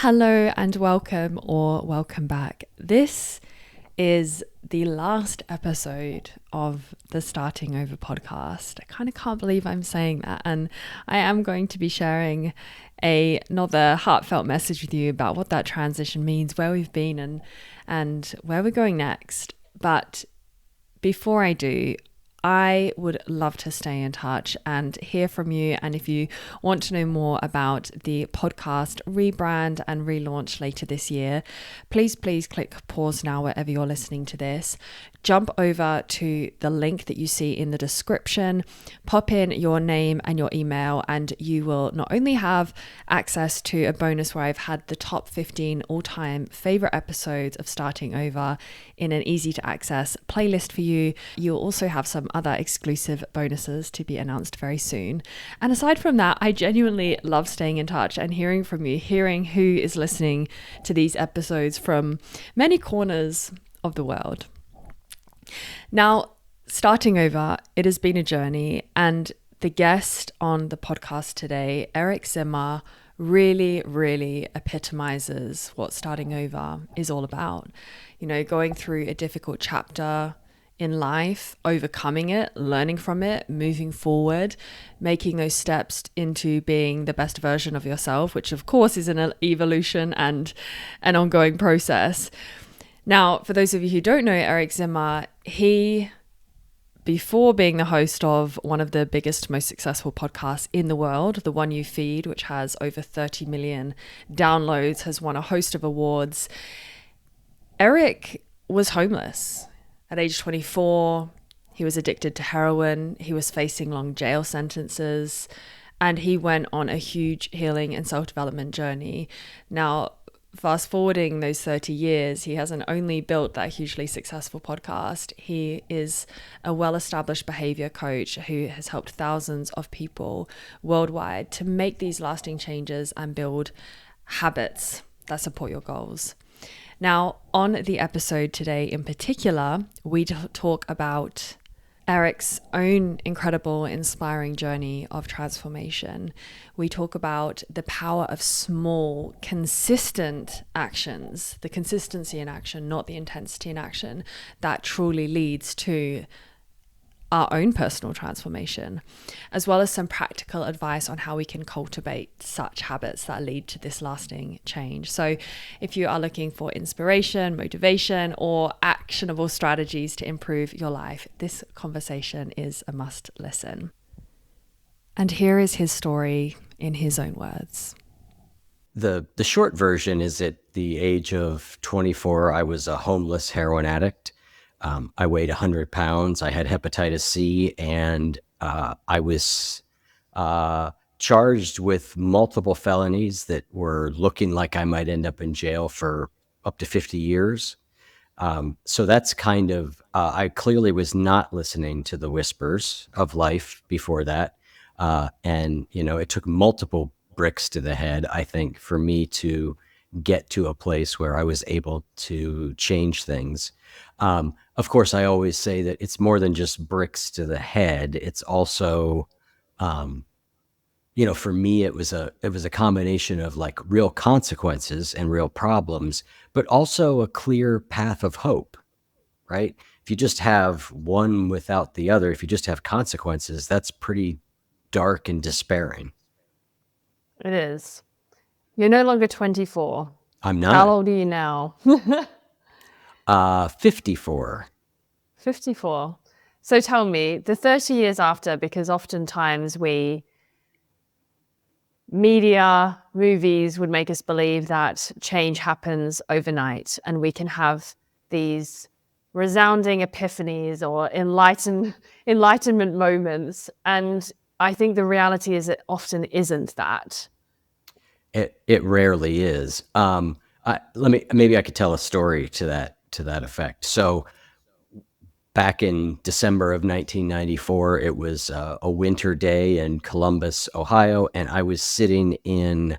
Hello and welcome or welcome back. This is the last episode of the Starting Over podcast. I kind of can't believe I'm saying that. And I am going to be sharing another heartfelt message with you about what that transition means, where we've been and where we're going next. But before I do, I would love to stay in touch and hear from you. And if you want to know more about the podcast rebrand and relaunch later this year, please click pause now wherever you're listening to this. Jump over to the link that you see in the description, pop in your name and your email, and you will not only have access to a bonus where I've had the top 15 all-time favorite episodes of Starting Over in an easy to access playlist for you. You'll also have some other exclusive bonuses to be announced very soon. And aside from that, I genuinely love staying in touch and hearing from you, hearing who is listening to these episodes from many corners of the world. Now, starting over, it has been a journey, and the guest on the podcast today, Eric Zimmer, really epitomizes what starting over is all about. You know, going through a difficult chapter in life, overcoming it, learning from it, moving forward, making those steps into being the best version of yourself, which of course is an evolution and an ongoing process. Now, for those of you who don't know Eric Zimmer, before being the host of one of the biggest, most successful podcasts in the world, The One You Feed, which has over 30 million downloads, has won a host of awards, Eric was homeless. At age 24, he was addicted to heroin. He was facing long jail sentences, and he went on a huge healing and self-development journey. Now, fast forwarding those 30 years, he hasn't only built that hugely successful podcast, he is a well-established behavior coach who has helped thousands of people worldwide to make these lasting changes and build habits that support your goals. Now, on the episode today in particular, we talk about Eric's own incredible, inspiring journey of transformation. We talk about the power of small, consistent actions, the consistency in action, not the intensity in action, that truly leads to our own personal transformation, as well as some practical advice on how we can cultivate such habits that lead to this lasting change. So if you are looking for inspiration, motivation, or actionable strategies to improve your life, this conversation is a must listen. And here is his story in his own words. The short version is at the age of 24, I was a homeless heroin addict. I weighed 100 pounds. I had hepatitis C, and I was charged with multiple felonies that were looking like I might end up in jail for up to 50 years. So that's kind of, I clearly was not listening to the whispers of life before that. And, you know, it took multiple bricks to the head, I think, for me to get to a place where I was able to change things. Of course, I always say that it's more than just bricks to the head. It's also, you know, for me, it was a combination of like real consequences and real problems, but also a clear path of hope, right? If you just have one without the other, if you just have consequences, that's pretty dark and despairing. It is. You're no longer 24. I'm How not. old are you now? 54. 54. So tell me, the 30 years after, because oftentimes media, movies would make us believe that change happens overnight and we can have these resounding epiphanies or enlightenment moments. And I think the reality is it often isn't that. It rarely is. Maybe I could tell a story to that effect. So back in December of 1994, it was a winter day in Columbus, Ohio, and I was sitting in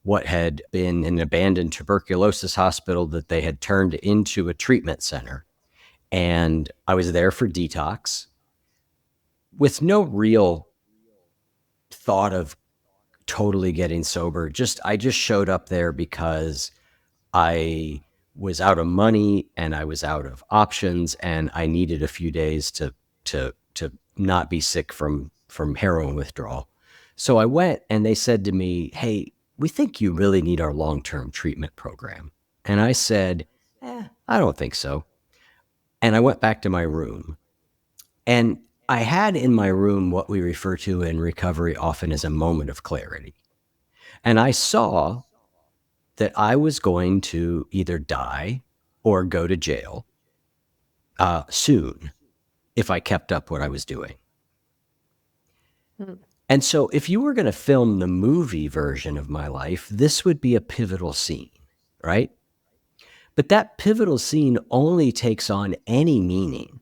what had been an abandoned tuberculosis hospital that they had turned into a treatment center. And I was there for detox with no real thought of totally getting sober. I just showed up there because I was out of money and I was out of options and I needed a few days to not be sick from heroin withdrawal. So I went and they said to me, "Hey, we think you really need our long-term treatment program." And I said, I don't think so. And I went back to my room. And I had in my room what we refer to in recovery often as a moment of clarity. And I saw that I was going to either die or go to jail soon if I kept up what I was doing. Hmm. And so, if you were going to film the movie version of my life, this would be a pivotal scene, right? But that pivotal scene only takes on any meaning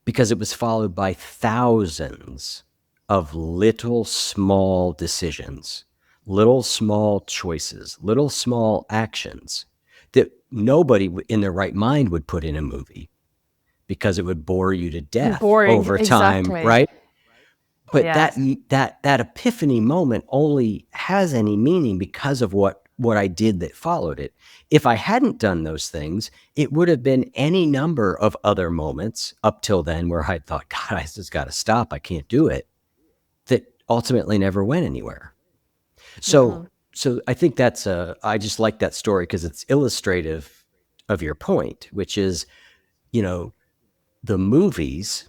because it was followed by thousands of little small decisions, little small choices, little small actions that nobody in their right mind would put in a movie because it would bore you to death Boring, over time, exactly. right? But Yes. that epiphany moment only has any meaning because of what I did that followed it. If I hadn't done those things, it would have been any number of other moments up till then where I thought, God, I just got to stop. I can't do it. That ultimately never went anywhere. So, Hmm. so I think I just like that story because it's illustrative of your point, which is, you know, the movies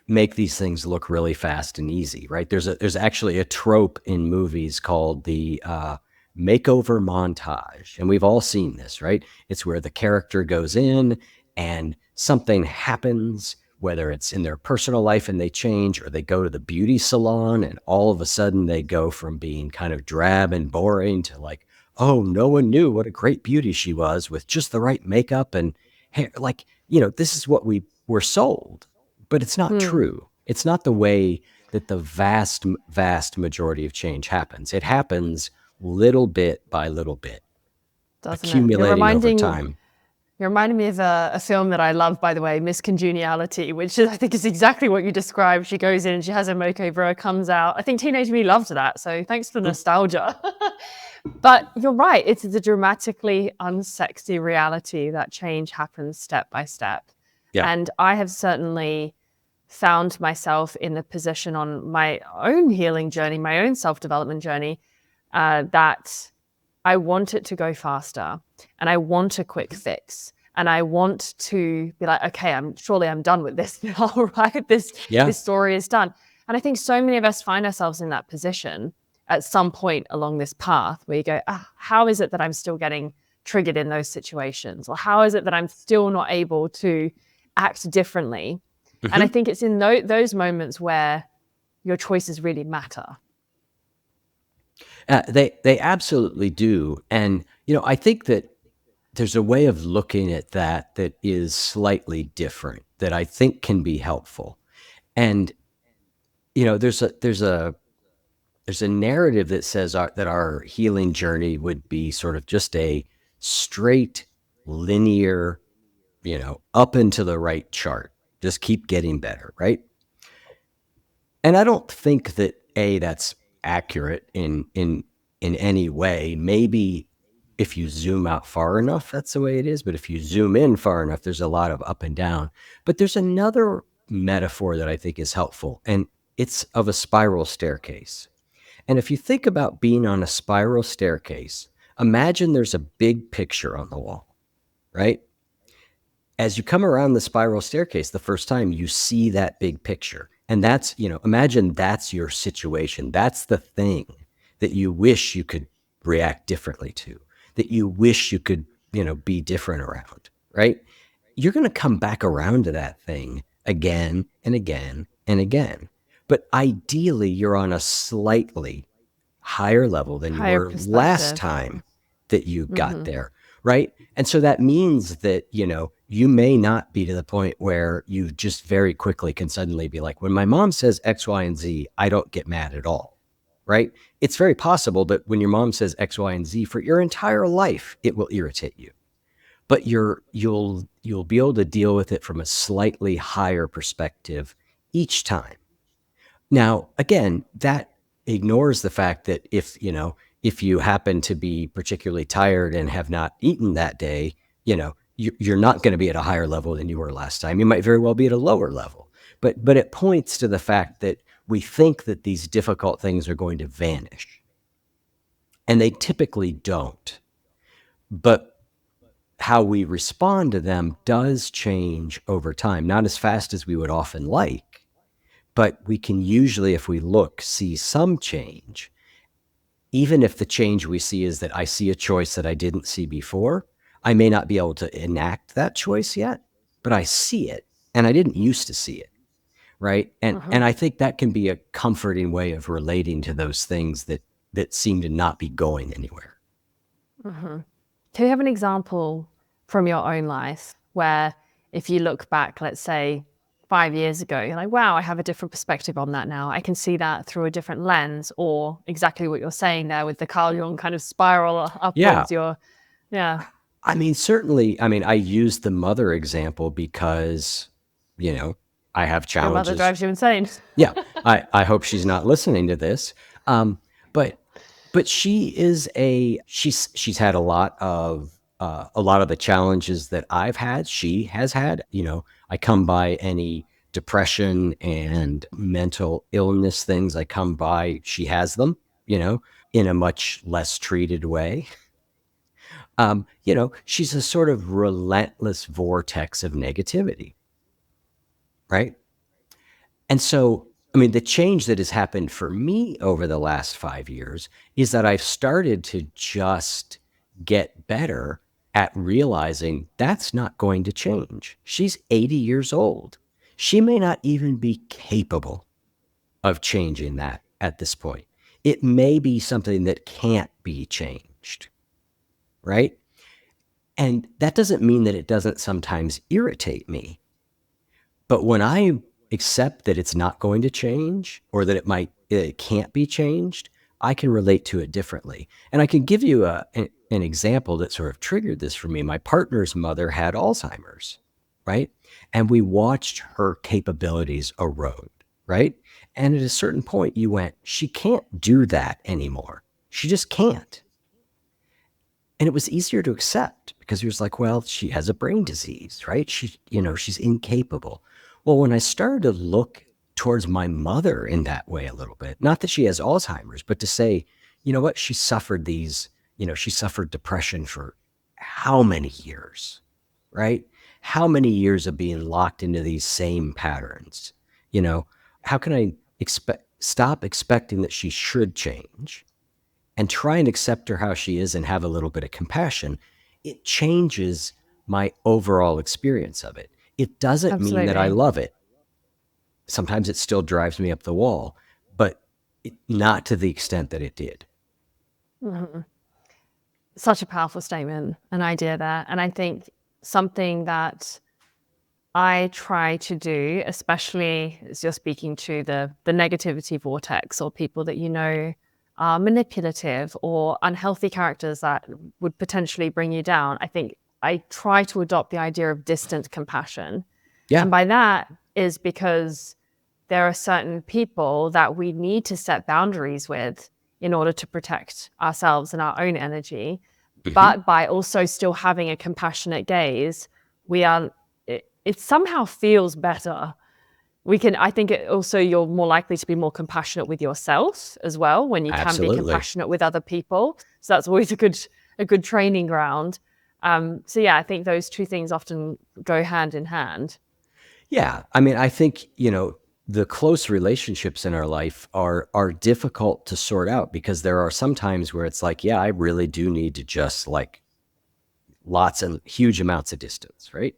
make these things look really fast and easy, right? There's actually a trope in movies called the makeover montage, and we've all seen this, right? It's where the character goes in and something happens, whether it's in their personal life and they change, or they go to the beauty salon and all of a sudden they go from being kind of drab and boring to like, oh, no one knew what a great beauty she was with just the right makeup and hair. Like, this is what we were sold, but it's not Hmm. true. It's not the way that the vast majority of change happens. It happens little bit by little bit, Doesn't it? accumulating over time. You're reminding me of a film that I love, by the way, Miss Congeniality, which I think is exactly what you described. She goes in and she has a makeover, comes out. I think Teenage Me loved that. So thanks for the Hmm. nostalgia. But you're right. It's the dramatically unsexy reality that change happens step by step. Yeah. And I have certainly found myself in the position on my own healing journey, my own self development journey, that I want it to go faster and I want a quick fix. And I want to be like, okay, I'm done with this now, right? Yeah. This story is done. And I think so many of us find ourselves in that position at some point along this path where you go, how is it that I'm still getting triggered in those situations? Or how is it that I'm still not able to act differently? And I Hmm. think it's in those moments where your choices really matter. They absolutely do, and I think that there's a way of looking at that is slightly different that I think can be helpful. And there's a narrative that says that our healing journey would be sort of just a straight, linear, up and to the right chart. Just keep getting better, right? And I don't think that that's accurate in any way. Maybe if you zoom out far enough, that's the way it is. But if you zoom in far enough, there's a lot of up and down. But there's another metaphor that I think is helpful, and it's of a spiral staircase. And if you think about being on a spiral staircase, imagine there's a big picture on the wall, right? As you come around the spiral staircase the first time, you see that big picture. And that's, imagine that's your situation. That's the thing that you wish you could react differently to, that you wish you could, be different around, right? You're going to come back around to that thing again and again and again. But ideally, you're on a slightly higher level than you Higher were last perspective. time that you got Hmm. there, right? And so that means that, you may not be to the point where you just very quickly can suddenly be like, when my mom says X, Y, and Z, I don't get mad at all, right? It's very possible that when your mom says X, Y, and Z for your entire life, it will irritate you. But you'll be able to deal with it from a slightly higher perspective each time. Now, again, that ignores the fact that if you happen to be particularly tired and have not eaten that day, you're not going to be at a higher level than you were last time. You might very well be at a lower level. But it points to the fact that we think that these difficult things are going to vanish, and they typically don't. But how we respond to them does change over time, not as fast as we would often like, but we can usually, if we look, see some change. Even if the change we see is that I see a choice that I didn't see before, I may not be able to enact that choice yet, but I see it, and I didn't used to see it, right? And I think that can be a comforting way of relating to those things that seem to not be going anywhere. Do you have an example from your own life where if you look back, let's say 5 years ago, you're like, wow, I have a different perspective on that now. I can see that through a different lens, or exactly what you're saying there with the Carl Jung kind of spiral Yeah. upwards. Yeah, I mean, certainly, I use the mother example because, I have your mother challenges. drives you insane. Yeah. I hope she's not listening to this. But she's had a lot of the challenges that I've had, she has had. I come by any depression and mental illness things I come by, she has them, in a much less treated way. She's a sort of relentless vortex of negativity, right? And so, the change that has happened for me over the last 5 years is that I've started to just get better at realizing that's not going to change. She's 80 years old. She may not even be capable of changing that at this point. It may be something that can't be changed, right? And that doesn't mean that it doesn't sometimes irritate me. But when I accept that it's not going to change, or that it can't be changed, I can relate to it differently. And I can give you an example that sort of triggered this for me. My partner's mother had Alzheimer's, right? And we watched her capabilities erode, right? And at a certain point, you went, she can't do that anymore. She just can't. And it was easier to accept because he was like, well, she has a brain disease, right? She's incapable. Well, when I started to look towards my mother in that way a little bit, not that she has Alzheimer's, but to say, you know what, she suffered depression for how many years, right? How many years of being locked into these same patterns? You know, how can I stop expecting that she should change and try and accept her how she is and have a little bit of compassion? It changes my overall experience of it. It doesn't mean that I Absolutely. love it. Sometimes it still drives me up the wall, but not to the extent that it did. Such a powerful statement, an idea there. And I think something that I try to do, especially as you're speaking to the negativity vortex, or people that are manipulative or unhealthy characters that would potentially bring you down, I think I try to adopt the idea of distant compassion. Yeah, And by that is because there are certain people that we need to set boundaries with in order to protect ourselves and our own energy. hmm, But by also still having a compassionate gaze, it somehow feels better. I think you're more likely to be more compassionate with yourself as well when you can be absolutely. compassionate with other people. So that's always a good training ground. So yeah, I think those two things often go hand in hand. Yeah, I think the close relationships in our life are difficult to sort out because there are some times where it's like, yeah, I really do need to just like lots and huge amounts of distance, right?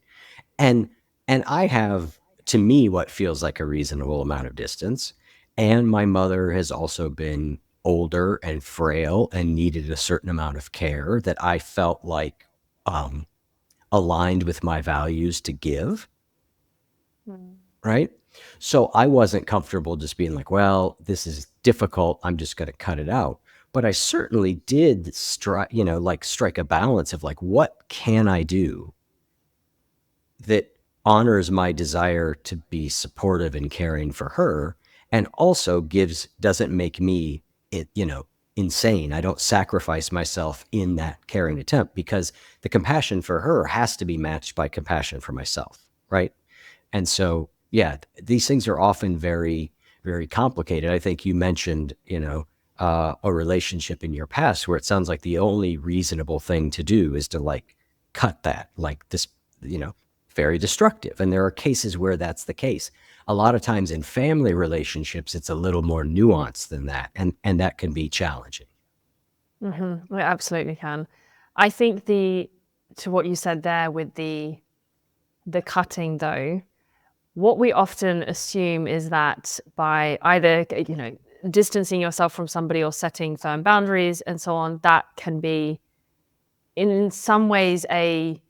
And I have, to me, what feels like a reasonable amount of distance. And my mother has also been older and frail and needed a certain amount of care that I felt like um, aligned with my values to give, right? So I wasn't comfortable just being like, well, this is difficult, I'm just going to cut it out. But I certainly did strike a balance of like, what can I do that honors my desire to be supportive and caring for her, and also doesn't make me insane. I don't sacrifice myself in that caring attempt, because the compassion for her has to be matched by compassion for myself, right? And so, yeah, these things are often very, very complicated. I think you mentioned, a relationship in your past where it sounds like the only reasonable thing to do is to like cut that, like this, you know, very destructive. And there are cases where that's the case. A lot of times in family relationships, it's a little more nuanced than that, and that can be challenging. Mm-hmm. It absolutely can. I think to what you said there with the cutting though, what we often assume is that by either, distancing yourself from somebody or setting firm boundaries and so on, that can be in some ways a,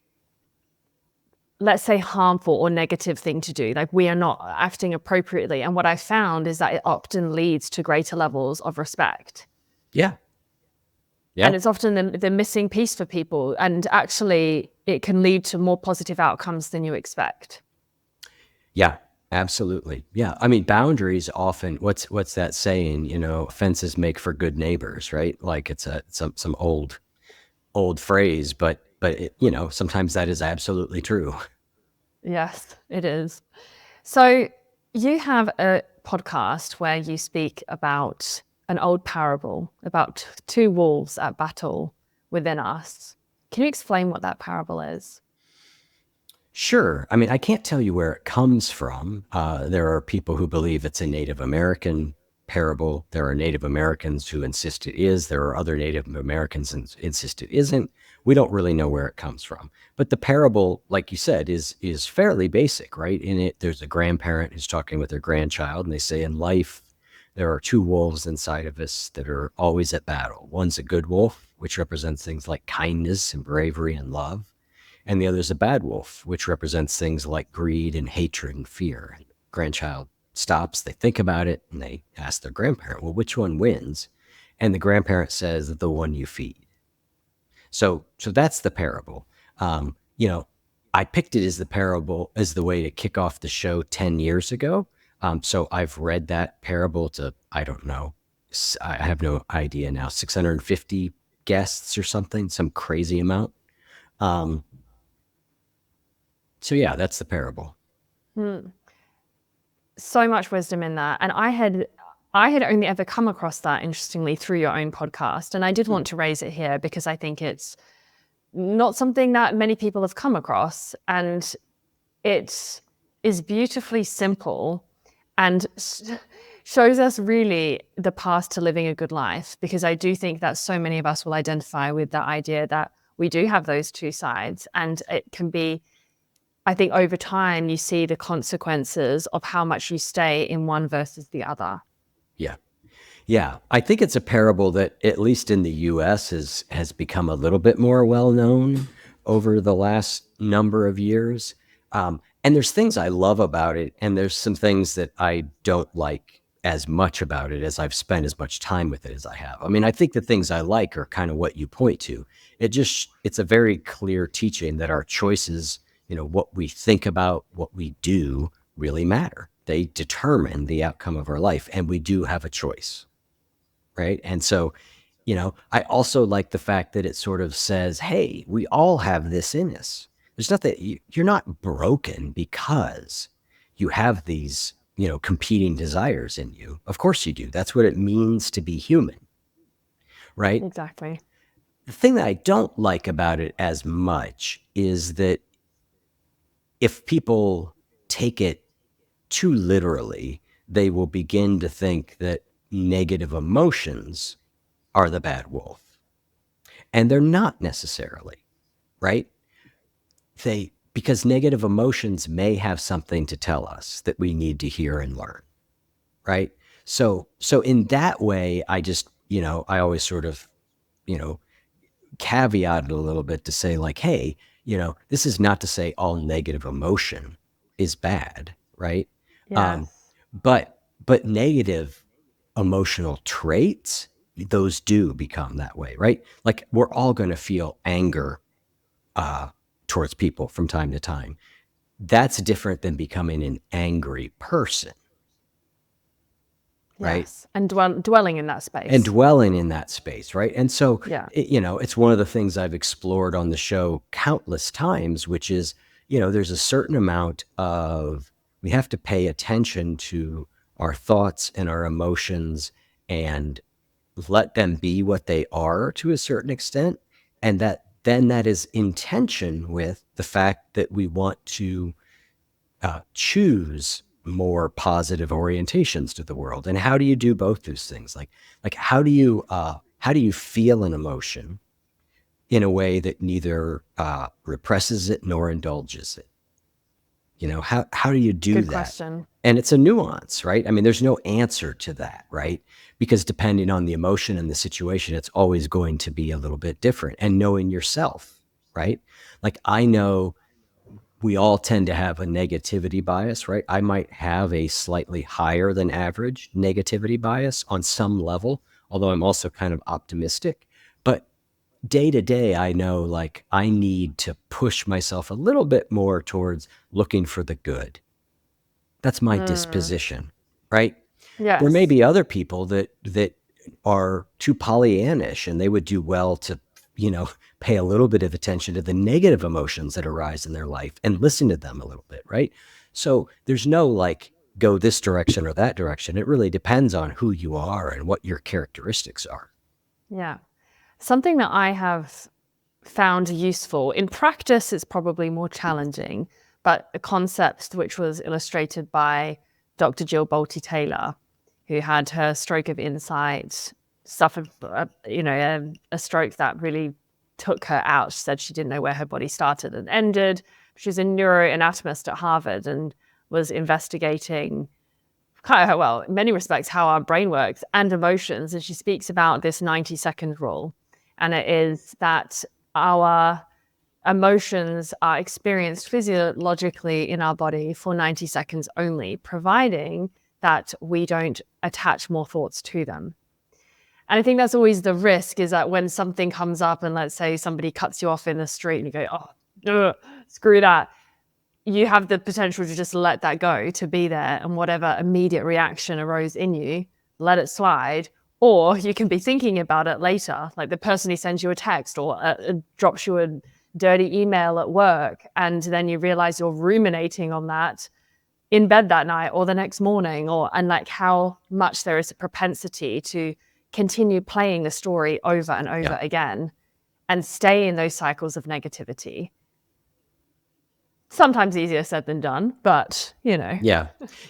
let's say, harmful or negative thing to do. Like we are not acting appropriately. And what I found is that it often leads to greater levels of respect. Yeah. And Yeah. it's often the missing piece for people. And actually, it can lead to more positive outcomes than you expect. Yeah, absolutely. Yeah. I mean, boundaries often, what's that saying, fences make for good neighbors, right? Like it's some old phrase, but sometimes that is absolutely true. Yes, it is. So you have a podcast where you speak about an old parable about two wolves at battle within us. Can you explain what that parable is? Sure. I mean, I can't tell you where it comes from. There are people who believe it's a Native American parable. There are Native Americans who insist it is. There are other Native Americans who insist it isn't. We don't really know where it comes from. But the parable, like you said, is fairly basic, right? In it, there's a grandparent who's talking with their grandchild, and they say, in life, there are two wolves inside of us that are always at battle. One's a good wolf, which represents things like kindness and bravery and love, and the other is a bad wolf, which represents things like greed and hatred and fear. And the grandchild stops, they think about it, and they ask their grandparent, well, which one wins? And the grandparent says, the one you feed. So that's the parable. I picked it as the parable as the way to kick off the show 10 years ago. So I've read that parable to, I don't know, I have no idea now, 650 guests or something, some crazy amount. Um, So yeah, that's the parable. Hmm. So much wisdom in that. And I had only ever come across that, interestingly, through your own podcast. And I did want to raise it here because I think it's not something that many people have come across. And it is beautifully simple and shows us really the path to living a good life, because I do think that so many of us will identify with that idea that we do have those two sides, and it can be, I think over time you see the consequences of how much you stay in one versus the other. Yeah. Yeah. I think it's a parable that, at least in the US, has become a little bit more well known over the last number of years. And there's things I love about it, and there's some things that I don't like as much about it, as I've spent as much time with it as I have. I mean, I think the things I like are kind of what you point to. It's a very clear teaching that our choices, what we think about, what we do, really matter. They determine the outcome of our life, and we do have a choice, right? And so, I also like the fact that it sort of says, hey, we all have this in us. There's nothing, you're not broken because you have these, competing desires in you. Of course you do. That's what it means to be human, right? Exactly. The thing that I don't like about it as much is that if people take it too literally, they will begin to think that negative emotions are the bad wolf. And they're not necessarily, right? Because negative emotions may have something to tell us that we need to hear and learn, right? So in that way, I always sort of, you know, caveat it a little bit to say, like, hey, this is not to say all negative emotion is bad, right? Um, Yes. but negative emotional traits, those do become that way, right? Like, we're all going to feel anger uh, towards people from time to time. That's different than becoming an angry person. right? Yes. And dwelling in that And space. dwelling in that space, right? And so, Yeah. it's one of the things I've explored on the show countless times, which is, there's a certain amount of, we have to pay attention to our thoughts and our emotions and let them be what they are to a certain extent. And that is in tension with the fact that we want to choose more positive orientations to the world. And how do you do both those things? Like how do you feel an emotion in a way that neither represses it nor indulges it? How do you do Good that? question. And it's a nuance, right? I mean, there's no answer to that, right? Because depending on the emotion and the situation, it's always going to be a little bit different. And knowing yourself, right? Like I know we all tend to have a negativity bias, right? I might have a slightly higher than average negativity bias on some level, although I'm also kind of optimistic. But day to day, I know like I need to push myself a little bit more towards looking for the good. That's my Mm. disposition, right? There may Yes. be other people that are too Pollyannish and they would do well to, you know, pay a little bit of attention to the negative emotions that arise in their life and listen to them a little bit, right? So there's no like go this direction or that direction. It really depends on who you are and what your characteristics are. Yeah. Something that I have found useful in practice, it's probably more challenging, but a concept which was illustrated by Dr. Jill Bolte Taylor, who had her stroke of insight, suffered, a stroke that really took her out. She said she didn't know where her body started and ended. She's a neuroanatomist at Harvard and was investigating kind of, well, in many respects, how our brain works and emotions. And she speaks about this 90-second rule. And it is that our emotions are experienced physiologically in our body for 90 seconds only, providing that we don't attach more thoughts to them. And I think that's always the risk is that when something comes up and let's say somebody cuts you off in the street and you go, oh, screw that, you have the potential to just let that go, to be there, and whatever immediate reaction arose in you, let it slide. Or you can be thinking about it later, like the person who sends you a text or drops you a dirty email at work, and then you realize you're ruminating on that in bed that night or the next morning, and like how much there is a propensity to continue playing the story over and over Yeah. again and stay in those cycles of negativity. Sometimes easier said than done, but Yeah.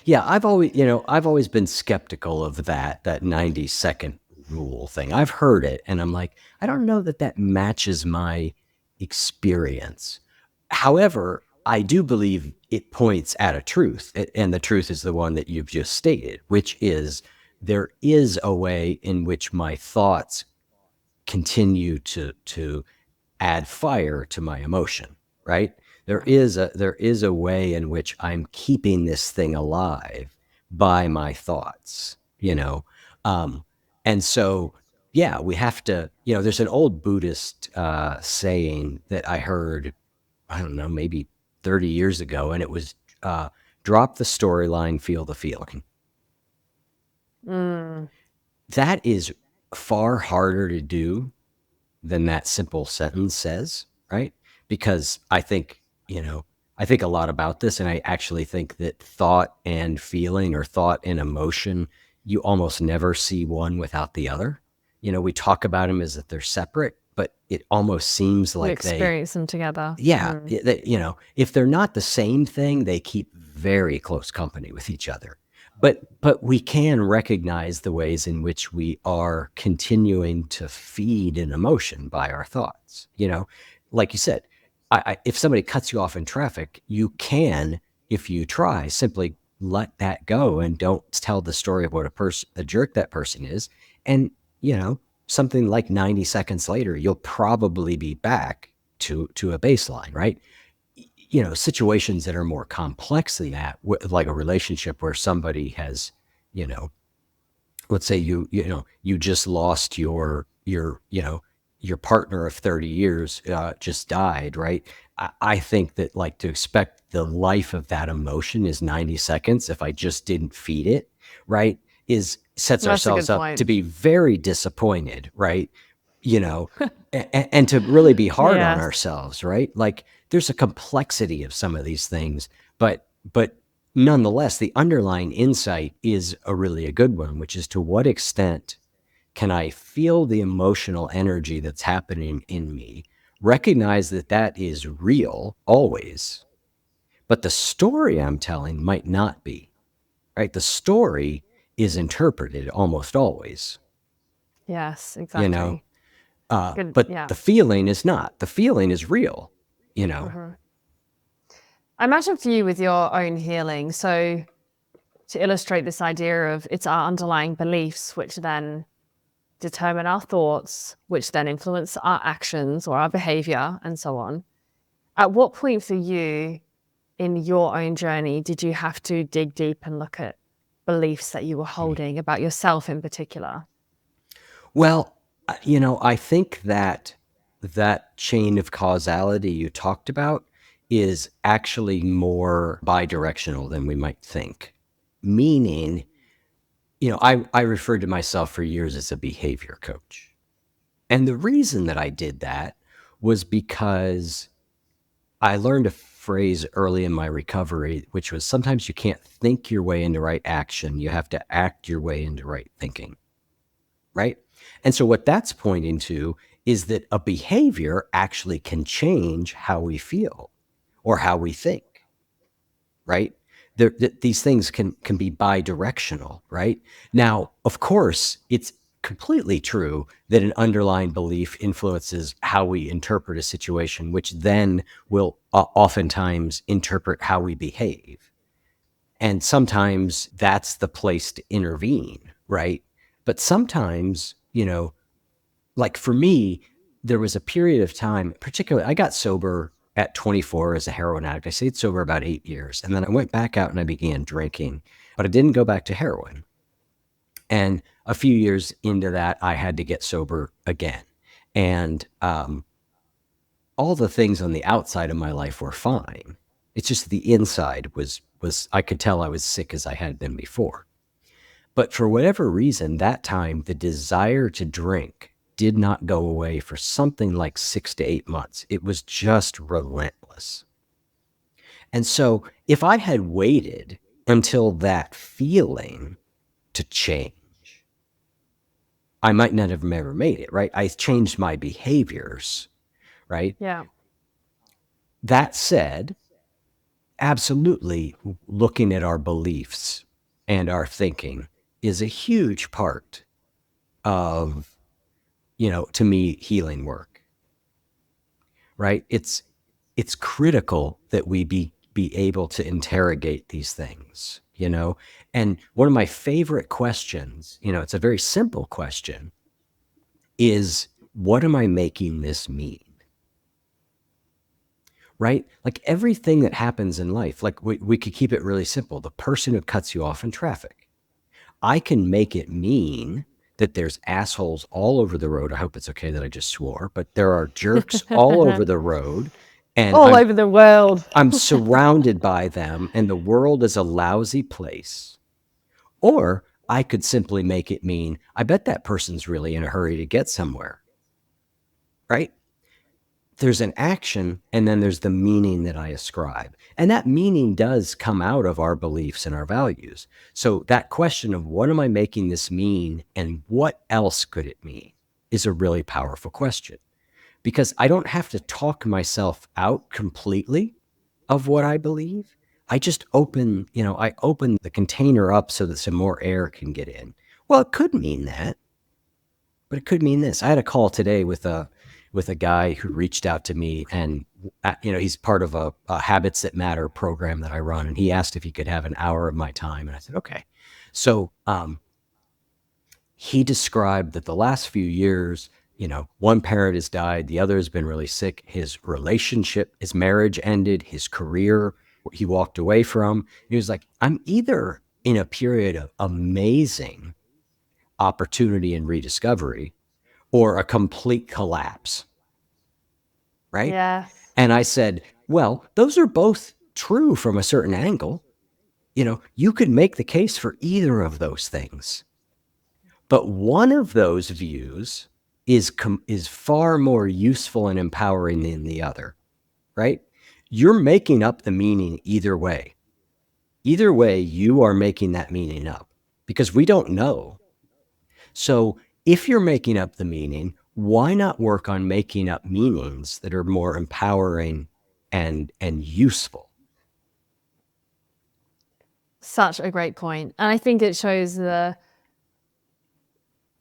Yeah. I've always been skeptical of that 90-second rule thing. I've heard it and I'm like, I don't know that matches my experience. However, I do believe it points at a truth. And the truth is the one that you've just stated, which is there is a way in which my thoughts continue to add fire to my emotion, right? There is a way in which I'm keeping this thing alive by my thoughts, and so yeah, we have to. There's an old Buddhist saying that I heard, I don't know, maybe 30 years ago, and it was drop the storyline, feel the feeling. Mm, That is far harder to do than that simple sentence says, right? Because I think a lot about this, and I actually think that thought and feeling or thought and emotion, you almost never see one without the other. We talk about them as if they're separate, but it almost seems we like experience them together. yeah, if they're not the same thing, they keep very close company with each other. But we can recognize the ways in which we are continuing to feed an emotion by our thoughts. Like you said, if somebody cuts you off in traffic, you can, if you try, simply let that go and don't tell the story of what a jerk that person is. And you know, something like 90 seconds later, you'll probably be back to a baseline, right? Situations that are more complex than that, like a relationship where somebody has, you know, let's say you just lost your partner of 30 years just died, right? I think that like to expect the life of that emotion is 90 seconds if I just didn't feed it, right? Is sets That's a ourselves good up to point. be very disappointed, right? You know, and to really be hard on Yes. ourselves, right? Like there's a complexity of some of these things, but nonetheless, the underlying insight is a good one, which is to what extent can I feel the emotional energy that's happening in me, recognize that that is real always, but the story I'm telling might not be, right? The story is interpreted almost always, Yes, you know, exactly. Good. but Yeah. the feeling is not. The feeling is real, you know. Hmm. I imagine for you with your own healing. So, to illustrate this idea of it's our underlying beliefs, which then determine our thoughts, which then influence our actions or our behavior, and so on. At what point for you in your own journey did you have to dig deep and look at beliefs that you were holding about yourself in particular? Well, I think that that chain of causality you talked about is actually more bidirectional than we might think. Meaning, I referred to myself for years as a behavior coach. And the reason that I did that was because I learned a phrase early in my recovery, which was sometimes you can't think your way into right action. You have to act your way into right thinking. Right. And so what that's pointing to is that a behavior actually can change how we feel or how we think. Right. These things can be bi-directional. Right. Now, of course, it's completely true that an underlying belief influences how we interpret a situation, which then will oftentimes interpret how we behave. And sometimes that's the place to intervene, right? But sometimes, like for me, there was a period of time, particularly, I got sober at 24 as a heroin addict. I stayed sober about 8 years. And then I went back out and I began drinking, but I didn't go back to heroin. And a few years into that, I had to get sober again. And all the things on the outside of my life were fine. It's just the inside was I could tell I was sick as I had been before. But for whatever reason, that time, the desire to drink did not go away for something like 6 to 8 months. It was just relentless. And so if I had waited until that feeling to change, I might not have ever made it, right? I changed my behaviors, right? Yeah. That said, absolutely looking at our beliefs and our thinking is a huge part of to me, healing work, right? It's critical that we be able to interrogate these things. And one of my favorite questions, it's a very simple question, is what am I making this mean? Right? Like everything that happens in life, like we could keep it really simple. The person who cuts you off in traffic, I can make it mean that there's assholes all over the road. I hope it's okay that I just swore, but there are jerks all over the road, and All I'm over the world. I'm surrounded by them, and the world is a lousy place. Or I could simply make it mean, I bet that person's really in a hurry to get somewhere, right? There's an action and then there's the meaning that I ascribe. And that meaning does come out of our beliefs and our values. So that question of what am I making this mean and what else could it mean is a really powerful question, because I don't have to talk myself out completely of what I believe. I just I open the container up so that some more air can get in. Well, it could mean that, but it could mean this. I had a call today with a guy who reached out to me, and he's part of a Habits That Matter program that I run, and he asked if he could have an hour of my time, and I said okay. So he described that the last few years, one parent has died, the other has been really sick. His relationship, his marriage ended, his career, he walked away from. He was like, I'm either in a period of amazing opportunity and rediscovery or a complete collapse, right? Yes. And I said, well, those are both true from a certain angle. You could make the case for either of those things. But one of those views is far more useful and empowering than the other, right? You're making up the meaning either way. Either way, you are making that meaning up because we don't know. So if you're making up the meaning, why not work on making up meanings that are more empowering and useful? Such a great point. And I think it shows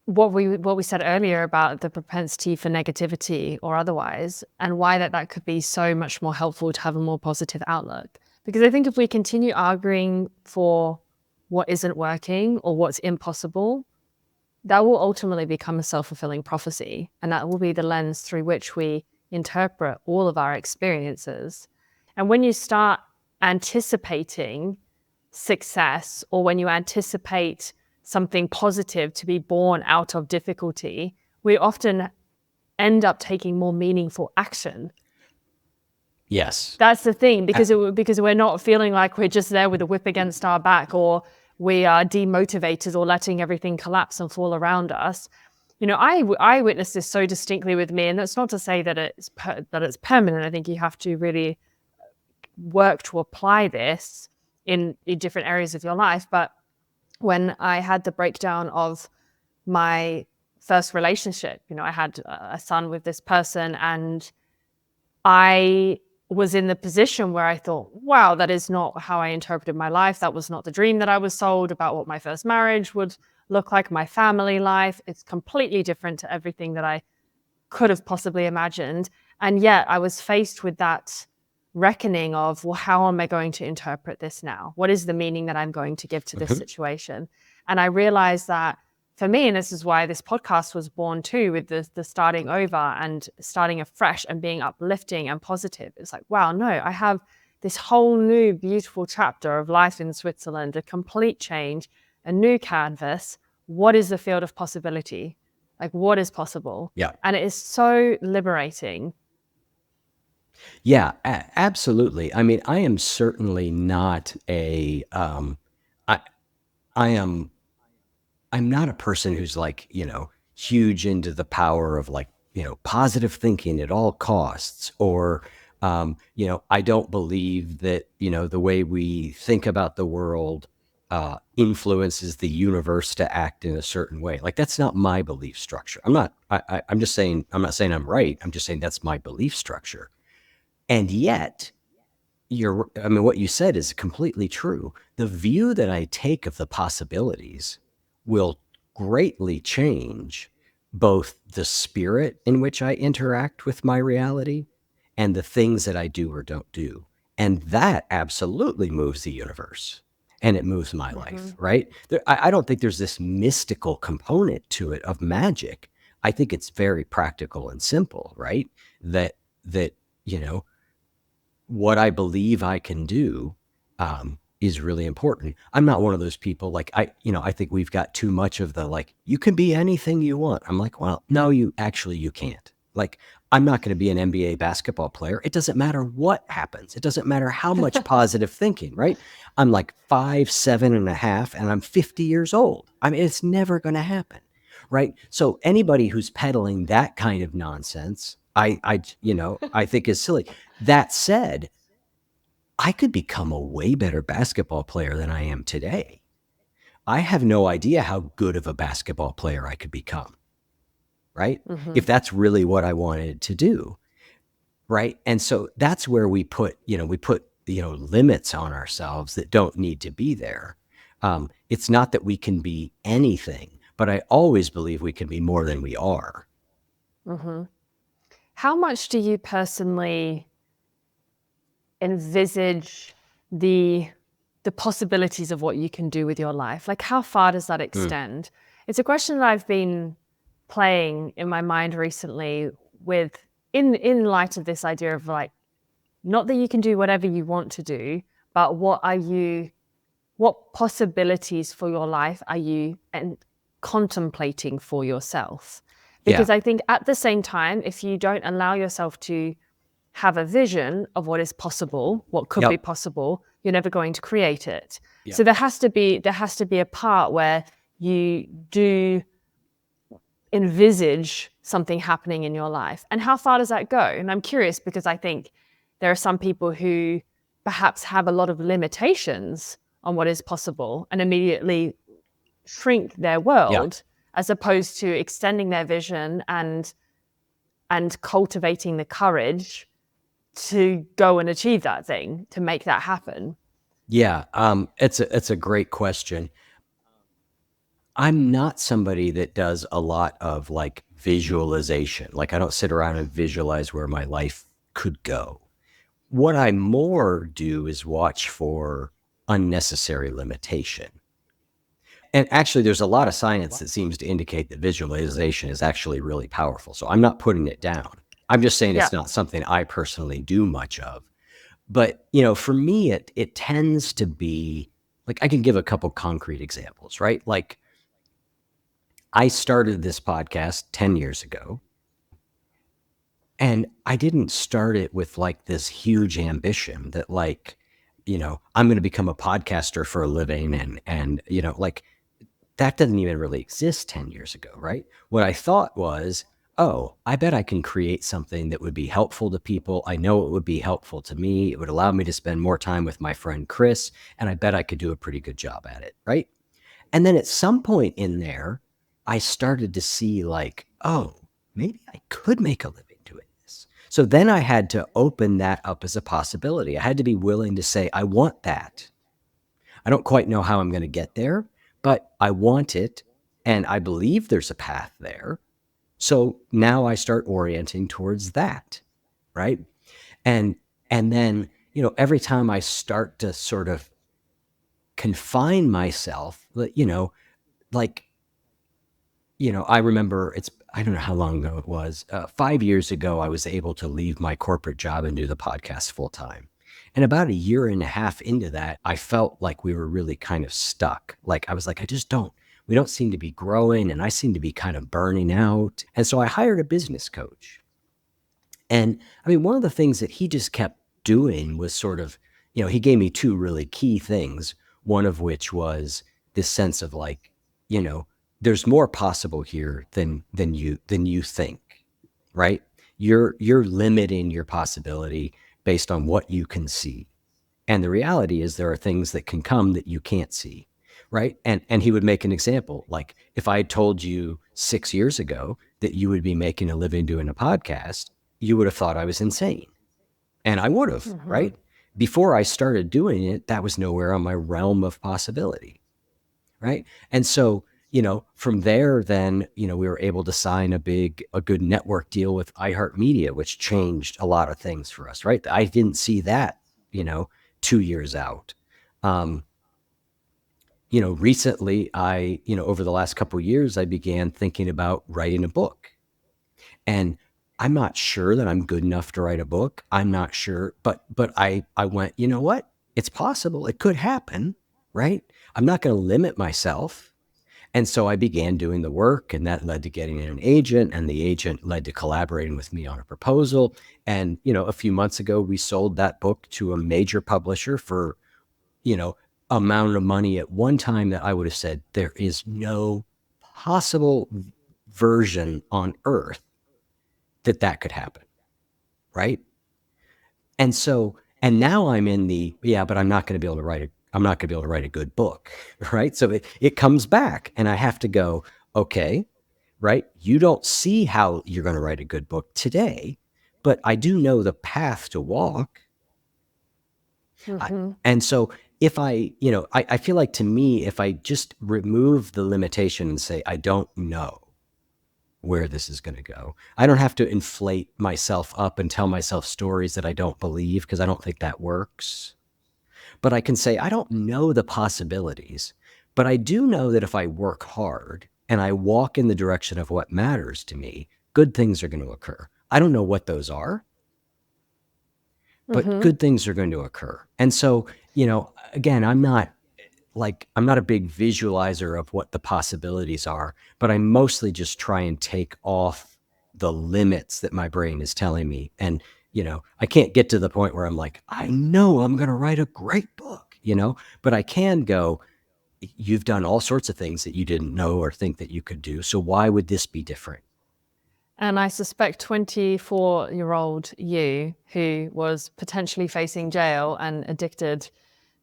what we said earlier about the propensity for negativity or otherwise, and why that could be so much more helpful to have a more positive outlook. Because I think if we continue arguing for what isn't working or what's impossible, that will ultimately become a self-fulfilling prophecy. And that will be the lens through which we interpret all of our experiences. And when you start anticipating success, or when you anticipate something positive to be born out of difficulty, we often end up taking more meaningful action. Yes. That's the thing, because we're not feeling like we're just there with a whip against our back, or we are demotivated or letting everything collapse and fall around us. You know, I witnessed this so distinctly with me, and that's not to say that it's permanent. I think you have to really work to apply this in different areas of your life. But when I had the breakdown of my first relationship, you know, I had a son with this person, and I was in the position where I thought, wow, that is not how I interpreted my life. That was not the dream that I was sold about what my first marriage would look like, my family life. It's completely different to everything that I could have possibly imagined. And yet I was faced with that reckoning of, well, how am I going to interpret this now? What is the meaning that I'm going to give to this situation? And I realized that for me, and this is why this podcast was born too, with the starting over and starting afresh and being uplifting and positive. It's like, wow, no, I have this whole new beautiful chapter of life in Switzerland, a complete change, a new canvas. What is the field of possibility? Like, what is possible? Yeah. And it is so liberating. Yeah, absolutely. I mean, I am certainly not I, I am, I'm not a person who's like, huge into the power of like, positive thinking at all costs, or, I don't believe that, the way we think about the world influences the universe to act in a certain way. Like that's not my belief structure. I'm just saying, I'm not saying I'm right. I'm just saying that's my belief structure. And yet, what you said is completely true. The view that I take of the possibilities will greatly change both the spirit in which I interact with my reality and the things that I do or don't do. And that absolutely moves the universe and it moves my life, right? I don't think there's this mystical component to it of magic. I think it's very practical and simple, right? That, you know, what I believe I can do is really important. I'm not one of those people like I think we've got too much of the like, you can be anything you want. I'm like, well, no, you can't. Like, I'm not going to be an NBA basketball player. It doesn't matter what happens. It doesn't matter how much positive thinking, right? I'm like 5'7.5" and I'm 50 years old. I mean, it's never going to happen. Right. So anybody who's peddling that kind of nonsense, I think is silly. That said, I could become a way better basketball player than I am today. I have no idea how good of a basketball player I could become, right? If that's really what I wanted to do, right? And so that's where we put limits on ourselves that don't need to be there. It's not that we can be anything, but I always believe we can be more than we are. How much do you personally envisage the possibilities of what you can do with your life? Like, how far does that extend? It's a question that I've been playing in my mind recently, with in light of this idea of like, not that you can do whatever you want to do, but what possibilities for your life are you contemplating for yourself? Because I think at the same time, if you don't allow yourself to have a vision of what is possible, what could be possible, you're never going to create it. So there has to be a part where you do envisage something happening in your life. And how far does that go? And I'm curious because I think there are some people who perhaps have a lot of limitations on what is possible and immediately shrink their Yeah. world, as opposed to extending their vision and cultivating the courage to go and achieve that thing, to make that happen. Yeah. It's a great question. I'm not somebody that does a lot of like visualization. Like I don't sit around and visualize where my life could go. What I more do is watch for unnecessary limitation. And actually, there's a lot of science that seems to indicate that visualization is actually really powerful. So I'm not putting it down. I'm just saying Yeah. it's not something I personally do much of. But, for me, it tends to be like I can give a couple concrete examples, right? Like I started this podcast 10 years ago. And I didn't start it with like this huge ambition that like, I'm going to become a podcaster for a living and like that doesn't even really exist 10 years ago, right? What I thought was, oh, I bet I can create something that would be helpful to people. I know it would be helpful to me. It would allow me to spend more time with my friend Chris, and I bet I could do a pretty good job at it, right? And then at some point in there, I started to see like, oh, maybe I could make a living doing this. So then I had to open that up as a possibility. I had to be willing to say, I want that. I don't quite know how I'm going to get there, but I want it. And I believe there's a path there. So now I start orienting towards that. Right. And, and then, every time I start to sort of confine myself, like, I remember I don't know how long ago it was. 5 years ago, I was able to leave my corporate job and do the podcast full time. And about a year and a half into that, I felt like we were really kind of stuck. Like I was like, we don't seem to be growing and I seem to be kind of burning out. And so I hired a business coach. And I mean, one of the things that he just kept doing was sort of, he gave me two really key things, one of which was this sense of like, there's more possible here than you think, right? You're limiting your possibility based on what you can see. And the reality is there are things that can come that you can't see, right? And he would make an example like if I had told you 6 years ago that you would be making a living doing a podcast, you would have thought I was insane. And I would have, right? Before I started doing it, that was nowhere on my realm of possibility, right? And so, from there, then, we were able to sign a good network deal with iHeartMedia, which changed a lot of things for us, right? I didn't see that, 2 years out. Recently, over the last couple of years, I began thinking about writing a book. And I'm not sure that I'm good enough to write a book. I'm not sure, but I went, you know what? It's possible. It could happen, right? I'm not going to limit myself. And so I began doing the work, and that led to getting an agent, and the agent led to collaborating with me on a proposal. And, a few months ago, we sold that book to a major publisher for, amount of money at one time that I would have said there is no possible version on earth that could happen. Right. And so, and now I'm in but I'm not going to be able to write a good book. Right. So it comes back and I have to go, okay, right. You don't see how you're going to write a good book today, but I do know the path to walk. And so if I feel like to me, if I just remove the limitation and say, I don't know where this is going to go, I don't have to inflate myself up and tell myself stories that I don't believe because I don't think that works. But I can say, I don't know the possibilities, but I do know that if I work hard and I walk in the direction of what matters to me, good things are going to occur. I don't know what those are, but good things are going to occur. And so, again, I'm not a big visualizer of what the possibilities are, but I mostly just try and take off the limits that my brain is telling me. And, I can't get to the point where I'm like, I know I'm going to write a great book, but I can go, you've done all sorts of things that you didn't know or think that you could do. So why would this be different? And I suspect 24-year-old you, who was potentially facing jail and addicted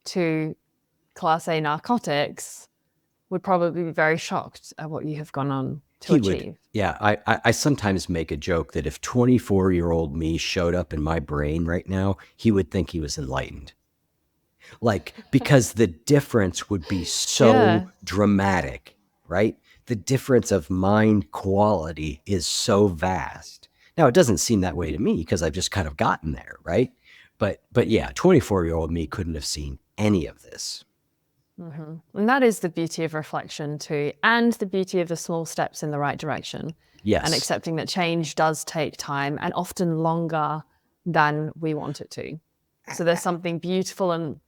to Class A narcotics, would probably be very shocked at what you have gone on to He would. achieve. Yeah, I sometimes make a joke that if 24-year-old me showed up in my brain right now, he would think he was enlightened. Like, because the difference would be so Yeah. dramatic, right? The difference of mind quality is so vast. Now, it doesn't seem that way to me because I've just kind of gotten there, right? But yeah, 24-year-old me couldn't have seen any of this. And that is the beauty of reflection too, and the beauty of the small steps in the right direction. Yes. And accepting that change does take time and often longer than we want it to. So there's something beautiful and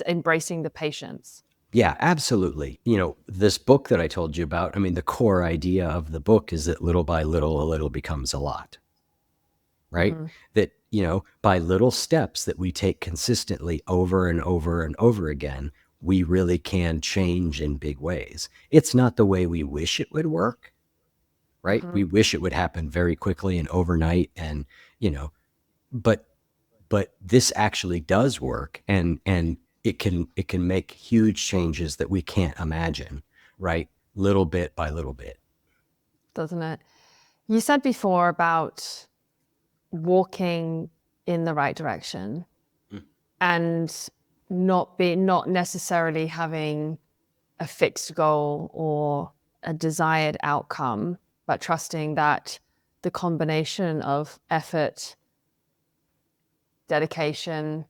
embracing the patience. Yeah, absolutely. This book that I told you about, I mean, the core idea of the book is that little by little, a little becomes a lot, right? That, by little steps that we take consistently over and over and over again, we really can change in big ways. It's not the way we wish it would work, right? We wish it would happen very quickly and overnight and, but this actually does work, and it can make huge changes that we can't imagine, right? Little bit by little bit. Doesn't it? You said before about walking in the right direction and not necessarily having a fixed goal or a desired outcome, but trusting that the combination of effort, dedication,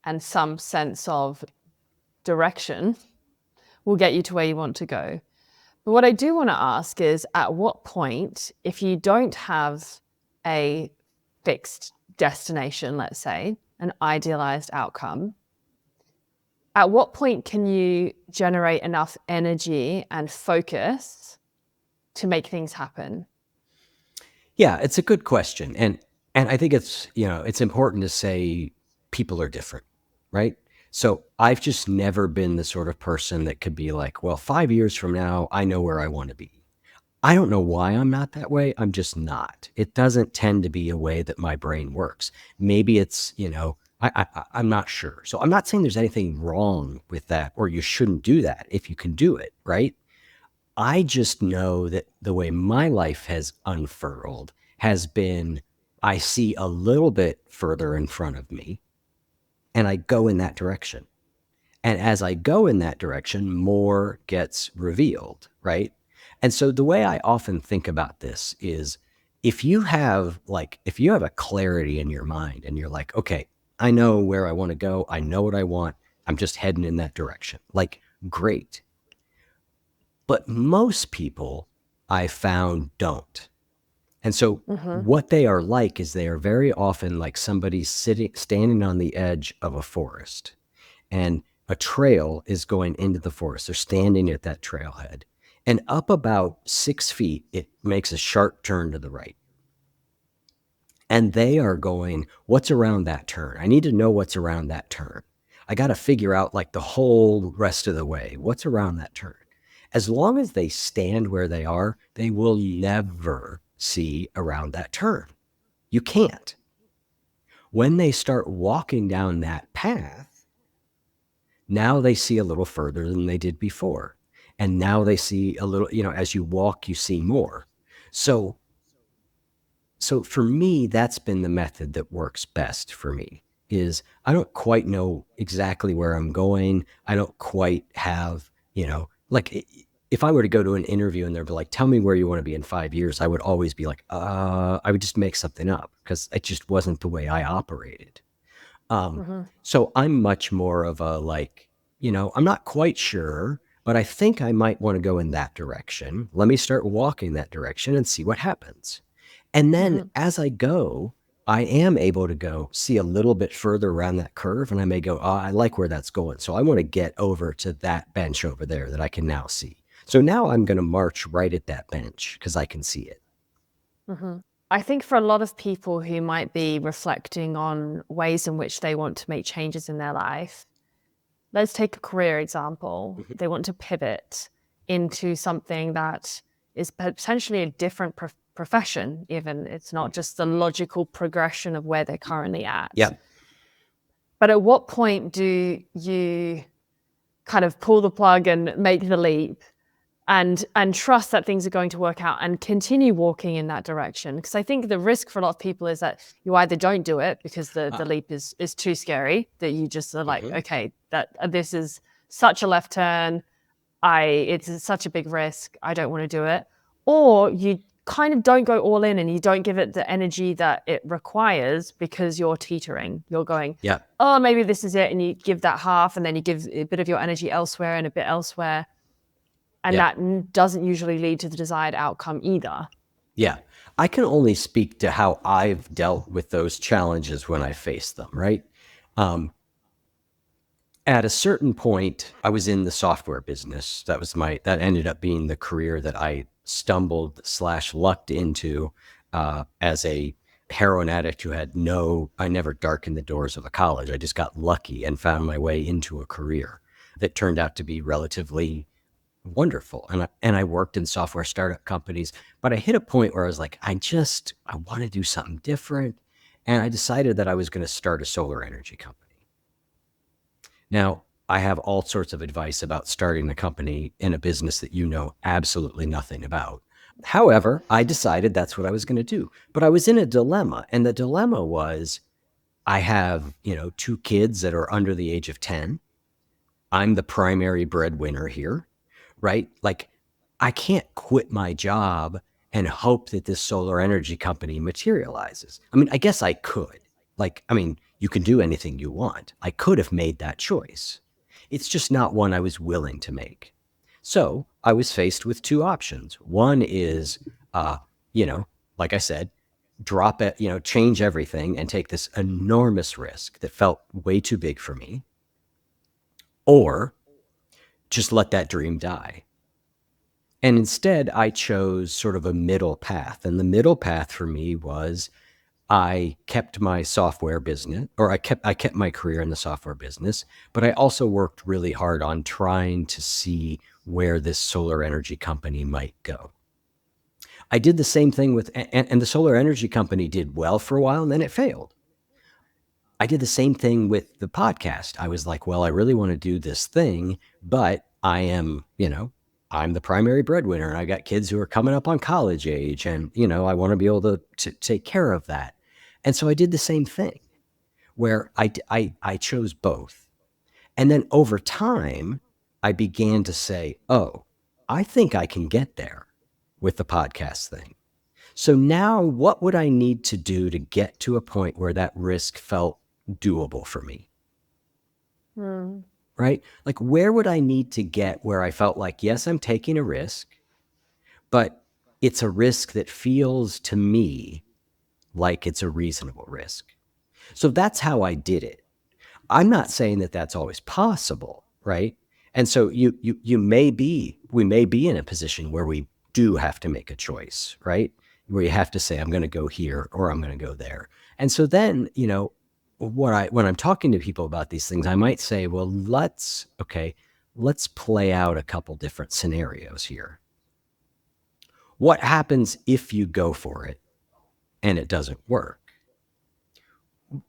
and some sense of direction will get you to where you want to go. But what I do want to ask is, at what point, if you don't have a fixed destination, let's say, an idealized outcome, at what point can you generate enough energy and focus to make things happen? Yeah, it's a good question, and I think it's important to say people are different, right? So I've just never been the sort of person that could be like, well, 5 years from now, I know where I want to be. I don't know why I'm not that way. I'm just not. It doesn't tend to be a way that my brain works. Maybe it's, I'm not sure. So I'm not saying there's anything wrong with that or you shouldn't do that if you can do it, right? I just know that the way my life has unfurled has been I see a little bit further in front of me and I go in that direction. And as I go in that direction, more gets revealed, right? And so the way I often think about this is if you have a clarity in your mind and you're like, okay, I know where I want to go. I know what I want. I'm just heading in that direction. Like, great. But most people I found don't. And so what they are like is they are very often like somebody standing on the edge of a forest, and a trail is going into the forest. They're standing at that trailhead, and up about 6 feet, it makes a sharp turn to the right. And they are going, what's around that turn? I need to know what's around that turn. I got to figure out like the whole rest of the way. What's around that turn? As long as they stand where they are, they will never see around that turn. You can't. When they start walking down that path, now they see a little further than they did before. And now they see a little, as you walk, you see more. So for me, that's been the method that works best for me. Is I don't quite know exactly where I'm going. I don't quite have, like if I were to go to an interview and they'd be like, tell me where you want to be in 5 years, I would always be like, I would just make something up because it just wasn't the way I operated. So I'm much more of a like, I'm not quite sure, but I think I might want to go in that direction. Let me start walking that direction and see what happens. And then as I go, I am able to go see a little bit further around that curve, and I may go, oh, I like where that's going. So I want to get over to that bench over there that I can now see. So now I'm going to march right at that bench because I can see it. I think for a lot of people who might be reflecting on ways in which they want to make changes in their life, let's take a career example. They want to pivot into something that is potentially a different profession, even. It's not just the logical progression of where they're currently at. Yeah. But at what point do you kind of pull the plug and make the leap and trust that things are going to work out and continue walking in that direction? Because I think the risk for a lot of people is that you either don't do it because the leap is too scary, that you just are like, okay, that this is such a left turn, it's such a big risk, I don't want to do it. Or you kind of don't go all in and you don't give it the energy that it requires because you're teetering. You're going, Yeah. oh, maybe this is it. And you give that half, and then you give a bit of your energy elsewhere and a bit elsewhere. And that doesn't usually lead to the desired outcome either. Yeah. I can only speak to how I've dealt with those challenges when I faced them, right? At a certain point, I was in the software business. That ended up being the career that I stumbled/lucked into as a heroin addict who I never darkened the doors of a college. I just got lucky and found my way into a career that turned out to be relatively wonderful. And I worked in software startup companies, but I hit a point where I was like, I want to do something different. And I decided that I was going to start a solar energy company. Now, I have all sorts of advice about starting a company in a business that you know absolutely nothing about. However, I decided that's what I was going to do. But I was in a dilemma, and the dilemma was I have, 2 kids that are under the age of 10. I'm the primary breadwinner here, right? Like, I can't quit my job and hope that this solar energy company materializes. I mean, I guess I could. You can do anything you want. I could have made that choice. It's just not one I was willing to make. So I was faced with 2 options. One is, like I said, drop it, change everything and take this enormous risk that felt way too big for me, or just let that dream die. And instead, I chose sort of a middle path. And the middle path for me was I kept my software business, or I kept my career in the software business, but I also worked really hard on trying to see where this solar energy company might go. I did the same thing and the solar energy company did well for a while, and then it failed. I did the same thing with the podcast. I was like, well, I really want to do this thing, but I'm the primary breadwinner, and I got kids who are coming up on college age, and, I want to be able to take care of that. And so I did the same thing where I chose both. And then over time, I began to say, oh, I think I can get there with the podcast thing. So now what would I need to do to get to a point where that risk felt doable for me? Right? Like, where would I need to get where I felt like, yes, I'm taking a risk, but it's a risk that feels to me like it's a reasonable risk. So that's how I did it. I'm not saying that that's always possible, right? And so we may be in a position where we do have to make a choice, right? Where you have to say, I'm going to go here or I'm going to go there. And so then, when I'm talking to people about these things, I might say, well, let's play out a couple different scenarios here. What happens if you go for it and it doesn't work?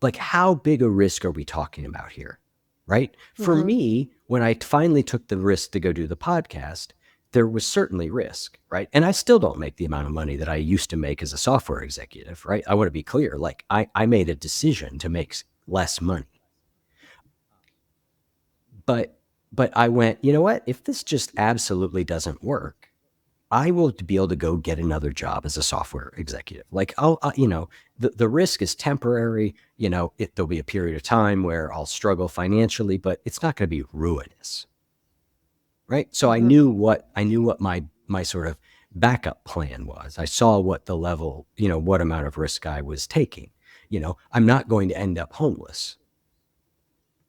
Like, how big a risk are we talking about here? Right? For me, when I finally took the risk to go do the podcast, there was certainly risk, right? And I still don't make the amount of money that I used to make as a software executive, right? I want to be clear. Like, I made a decision to make less money. But I went, you know what? If this just absolutely doesn't work, I will be able to go get another job as a software executive. Like, the risk is temporary. There'll be a period of time where I'll struggle financially, but it's not going to be ruinous. Right. So I knew what my sort of backup plan was. I saw what the level, what amount of risk I was taking. I'm not going to end up homeless.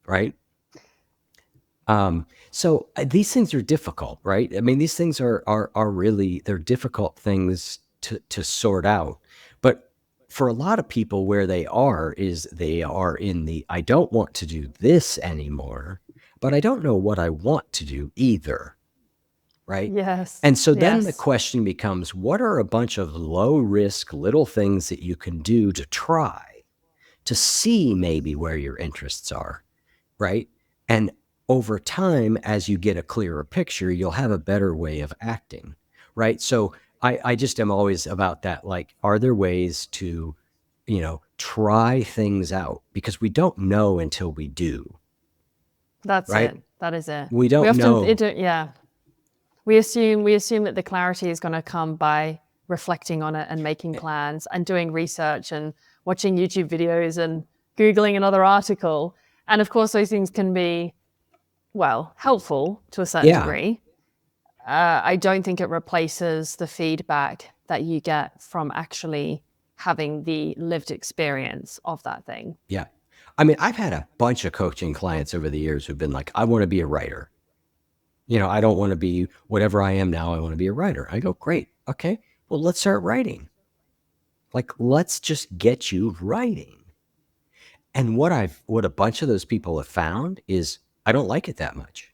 Right. So these things are difficult, right? I mean, these things are really, they're difficult things to sort out. But for a lot of people, where they are in the, I don't want to do this anymore. but I don't know what I want to do either. Right? Yes. And so then the Yes. question becomes, what are a bunch of low risk little things that you can do to try to see maybe where your interests are? Right? And over time, as you get a clearer picture, you'll have a better way of acting. Right? So I just am always about that. Like, are there ways to, try things out? Because we don't know until we do. That's Right? it. That is it. We We don't often, know. yeah. We assume that the clarity is going to come by reflecting on it and making plans and doing research and watching YouTube videos and Googling another article. And of course, those things can be, well, helpful to a certain Yeah. degree. I don't think it replaces the feedback that you get from actually having the lived experience of that thing. Yeah. I mean, I've had a bunch of coaching clients over the years who've been like, I want to be a writer. I don't want to be whatever I am now. I want to be a writer. I go, great. Okay. Well, let's start writing. Like, let's just get you writing. And what a bunch of those people have found is I don't like it that much.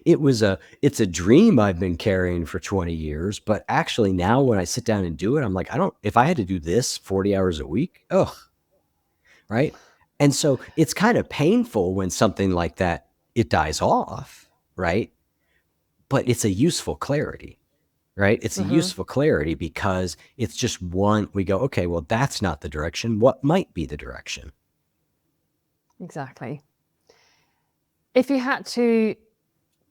It's a dream I've been carrying for 20 years, but actually now when I sit down and do it, I'm like, if I had to do this 40 hours a week, ugh. Right. And so it's kind of painful when something like that, it dies off. Right. But it's a useful clarity. Right. It's a useful clarity because it's just we go, okay, well, that's not the direction. What might be the direction? Exactly. If you had to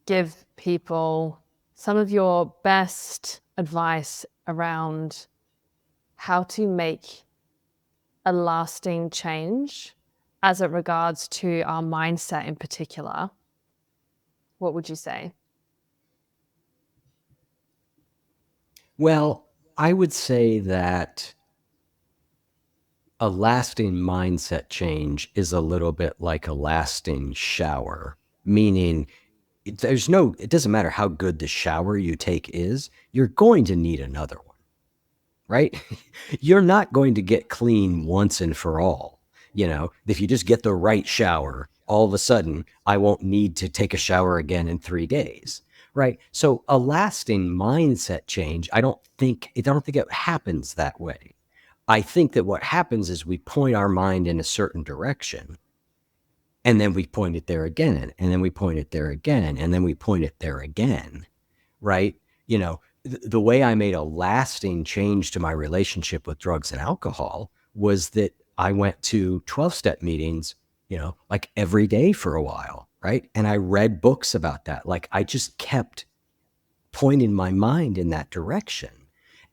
give people some of your best advice around how to make a lasting change as it regards to our mindset in particular, what would you say? Well, I would say that a lasting mindset change is a little bit like a lasting shower, meaning it doesn't matter how good the shower you take is, you're going to need another one, right? You're not going to get clean once and for all. If you just get the right shower, all of a sudden, I won't need to take a shower again in 3 days. Right. So a lasting mindset change, I don't think it happens that way. I think that what happens is we point our mind in a certain direction and then we point it there again, and then we point it there again, and then we point it there again. Right. The way I made a lasting change to my relationship with drugs and alcohol was that I went to 12-step meetings, like every day for a while. Right. And I read books about that. Like I just kept pointing my mind in that direction.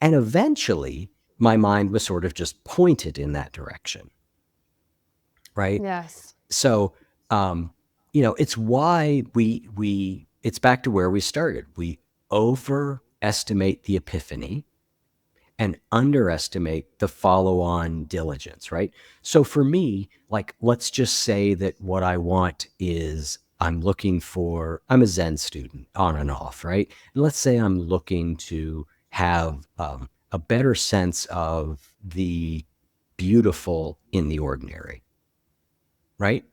And eventually my mind was sort of just pointed in that direction. Right. Yes. So, it's why it's back to where we started. We overestimate the epiphany and underestimate the follow-on diligence, right? So for me, like, let's just say that what I want is I'm a Zen student on and off, right? And let's say I'm looking to have a better sense of the beautiful in the ordinary, right?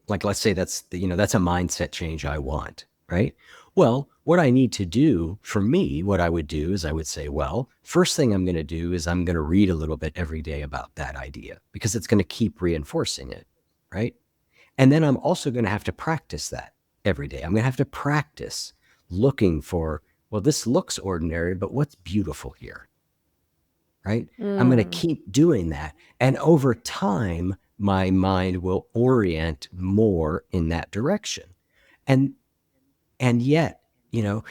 Like, let's say that's a mindset change I want, right? Well, what I need to do for me, what I would do is I would say, well, first thing I'm going to do is I'm going to read a little bit every day about that idea because it's going to keep reinforcing it, right? And then I'm also going to have to practice that every day. I'm going to have to practice looking for, well, this looks ordinary, but what's beautiful here? Right? I'm going to keep doing that. And over time, my mind will orient more in that direction. And yet,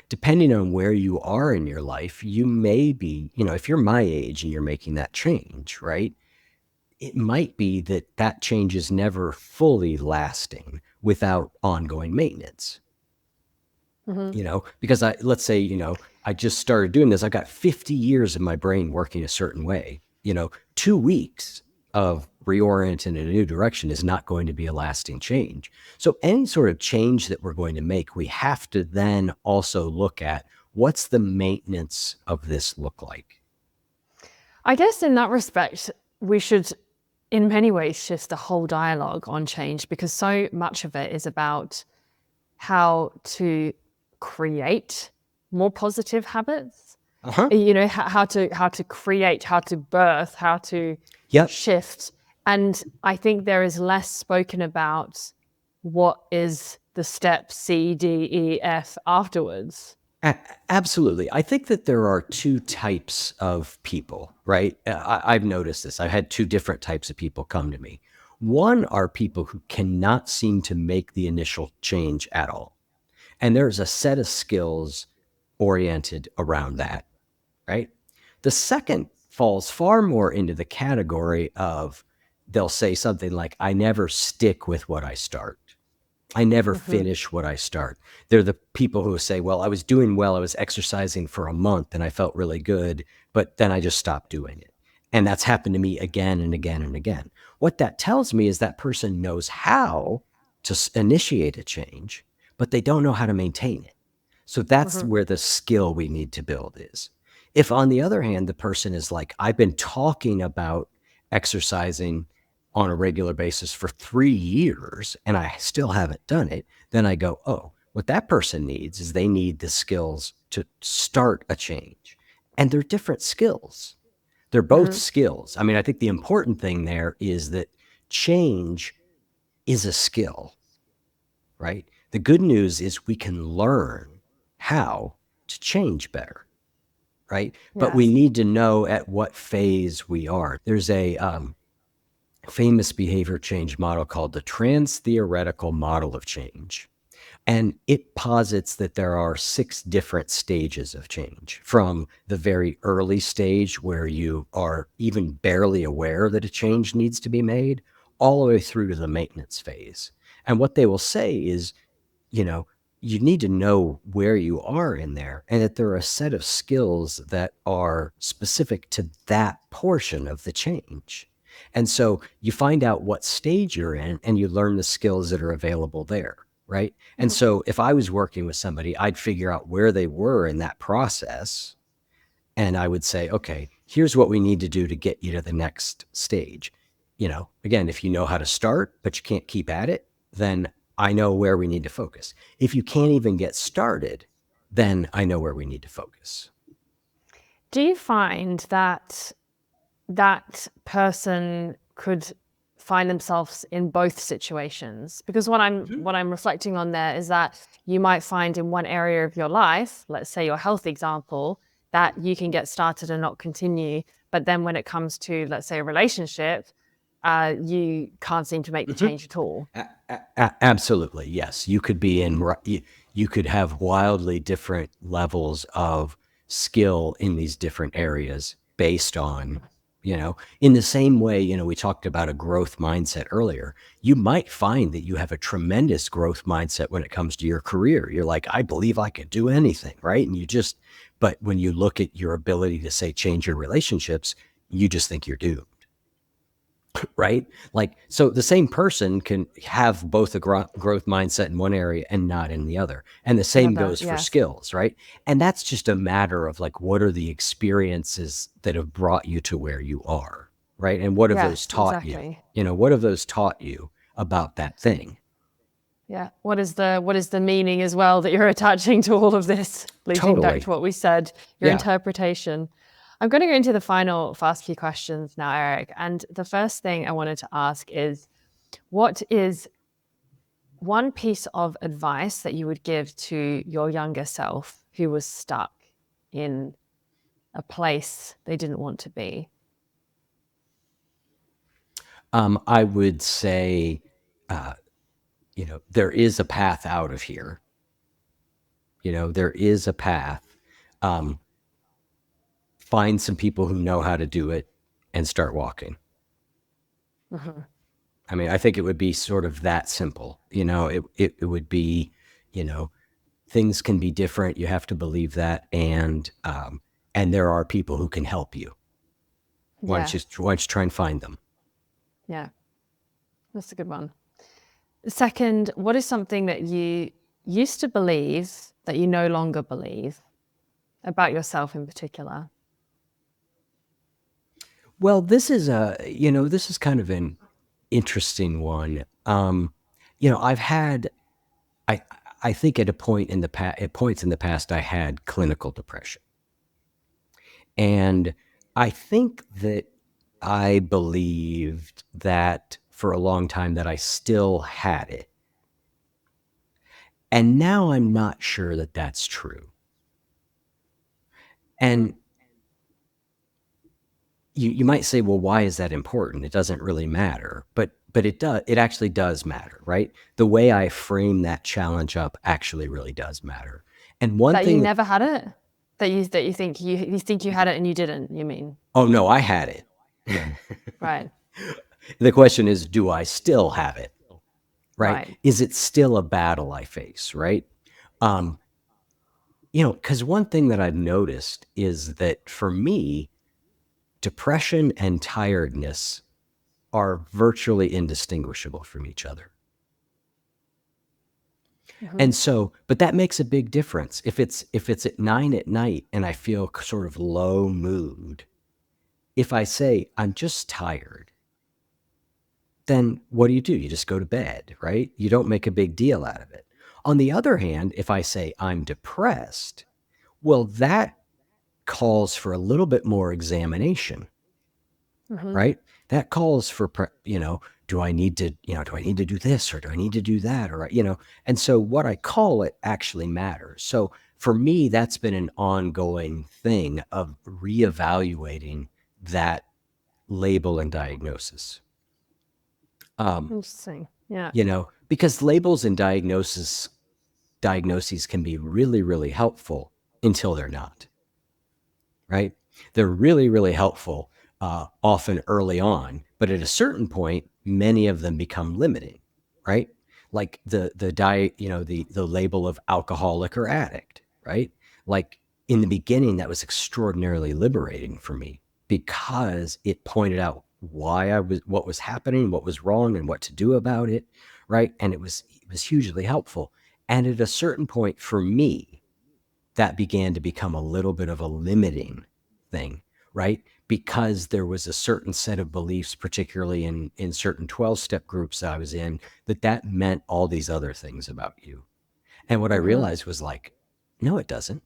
depending on where you are in your life, you may be, if you're my age and you're making that change, right? It might be that change is never fully lasting without ongoing maintenance. Because let's say, I just started doing this. I've got 50 years of my brain working a certain way. 2 weeks of reorienting in a new direction is not going to be a lasting change. So any sort of change that we're going to make, we have to then also look at what's the maintenance of this look like. I guess in that respect, we should in many ways shifts the whole dialogue on change, because so much of it is about how to create more positive habits. Uh-huh. How to create, how to birth, how to Yep. shift. And I think there is less spoken about what is the step C, D, E, F afterwards. Absolutely. I think that there are two types of people, right? I've noticed this. I've had two different types of people come to me. One are people who cannot seem to make the initial change at all. And there's a set of skills oriented around that, right? The second falls far more into the category of they'll say something like, I never stick with what I start. I never finish what I start. They're the people who say, well, I was doing well. I was exercising for a month and I felt really good, but then I just stopped doing it. And that's happened to me again and again and again. What that tells me is that person knows how to initiate a change, but they don't know how to maintain it. So that's where the skill we need to build is. If, on the other hand, the person is like, I've been talking about exercising on a regular basis for 3 years and I still haven't done it, then I go, oh, what that person needs is they need the skills to start a change. And they're different skills. They're both skills. I mean, I think the important thing there is that change is a skill, right? The good news is we can learn how to change better, right? But we Yes. need to know at what phase we are. There's a famous behavior change model called the trans-theoretical model of change. And it posits that there are 6 different stages of change, from the very early stage where you are even barely aware that a change needs to be made, all the way through to the maintenance phase. And what they will say is, you know, you need to know where you are in there, and that there are a set of skills that are specific to that portion of the change. And so you find out what stage you're in and you learn the skills that are available there, right? And so if I was working with somebody, I'd figure out where they were in that process. And I would say, okay, here's what we need to do to get you to the next stage. Again, if you know how to start, but you can't keep at it, then I know where we need to focus. If you can't even get started, then I know where we need to focus. Do you find that that person could find themselves in both situations? Because what I'm reflecting on there is that you might find in one area of your life, let's say your health example, that you can get started and not continue. But then when it comes to, let's say, a relationship, you can't seem to make the change at all. Absolutely, yes. You could be you could have wildly different levels of skill in these different areas based on, in the same way, we talked about a growth mindset earlier. You might find that you have a tremendous growth mindset when it comes to your career. You're like, I believe I could do anything, right? But when you look at your ability to, say, change your relationships, you just think you're doomed. Right? Like, so the same person can have both a growth mindset in one area and not in the other. And the same goes for Yes. skills, right? And that's just a matter of like, what are the experiences that have brought you to where you are, right? And what have those Yes, taught exactly. you? What have those taught you about that thing? Yeah. What is the meaning as well that you're attaching to all of this? Looping back Totally. to what we said, your Yeah. interpretation. I'm going to go into the final fast few questions now, Eric. And the first thing I wanted to ask is, what is one piece of advice that you would give to your younger self who was stuck in a place they didn't want to be? I would say, there is a path out of here. There is a path. Find some people who know how to do it and start walking. I mean, I think it would be sort of that simple. It would be, things can be different. You have to believe that, and there are people who can help you. Why don't you try and find them? Yeah, that's a good one. Second, what is something that you used to believe that you no longer believe about yourself in particular? Well, this is this is kind of an interesting one. I've had, I, I think at points in the past, I had clinical depression. And I think that I believed that for a long time that I still had it. And now I'm not sure that that's true. And you might say, well, why is that important? It doesn't really matter. But it actually does matter, right? The way I frame that challenge up actually really does matter. And one That thing you never had it? That you think you had it and you didn't, you mean? Oh no, I had it. Right. The question is, do I still have it? Right? Right. Is it still a battle I face? Right? Because one thing that I've noticed is that for me, depression and tiredness are virtually indistinguishable from each other. And so, but that makes a big difference. If it's at 9 at night and I feel sort of low mood, if I say I'm just tired, then what do? You just go to bed, right? You don't make a big deal out of it. On the other hand, if I say I'm depressed, well, that calls for a little bit more examination, right? That calls for, do I need to do this or do I need to do that? Or, and so what I call it actually matters. So for me, that's been an ongoing thing of reevaluating that label and diagnosis. Interesting. Yeah. Because labels and diagnoses can be really, really helpful until they're not, right? They're really, really helpful often early on, but at a certain point, many of them become limiting, right? Like the diet, the label of alcoholic or addict, right? Like in the beginning, that was extraordinarily liberating for me because it pointed out what was happening, what was wrong, and what to do about it, right? And it was hugely helpful. And at a certain point for me, that began to become a little bit of a limiting thing, right? Because there was a certain set of beliefs, particularly in certain 12-step groups that I was in, that meant all these other things about you. And what I realized was like, no, it doesn't.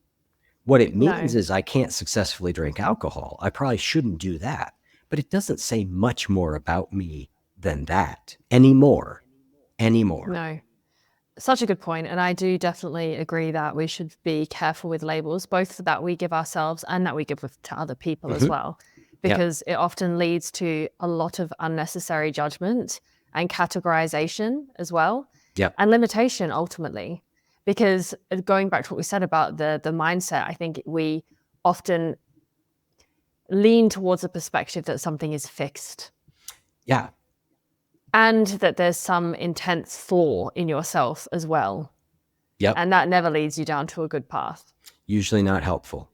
What it means No. is I can't successfully drink alcohol. I probably shouldn't do that. But it doesn't say much more about me than that anymore. No. Such a good point. And I do definitely agree that we should be careful with labels, both that we give ourselves and that we give to other people as well, Yep. because it often leads to a lot of unnecessary judgment and categorization as well, Yep. and limitation ultimately. Because going back to what we said about the mindset, I think we often lean towards a perspective that something is fixed. Yeah. And that there's some intense flaw in yourself as well. Yep. And that never leads you down to a good path. Usually not helpful.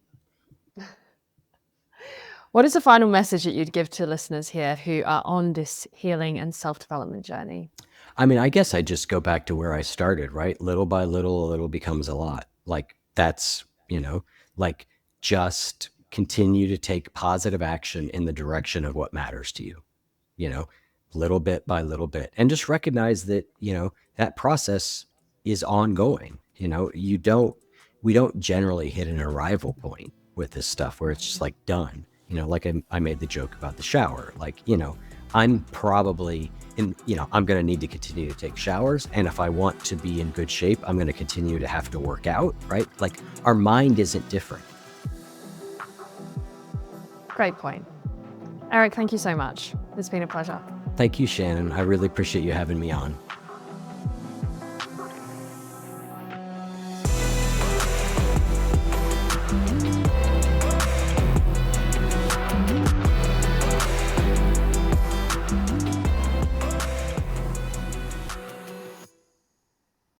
What is the final message that you'd give to listeners here who are on this healing and self-development journey? I mean, I guess I just go back to where I started, right? Little by little, a little becomes a lot. Like that's, like just continue to take positive action in the direction of what matters to you, little bit by little bit. And just recognize that, that process is ongoing. We don't generally hit an arrival point with this stuff where it's just like done. Like I made the joke about the shower. Like, I'm probably I'm going to need to continue to take showers. And if I want to be in good shape, I'm going to continue to have to work out, right? Like our mind isn't different. Great point. Eric, thank you so much. It's been a pleasure. Thank you, Shannon. I really appreciate you having me on.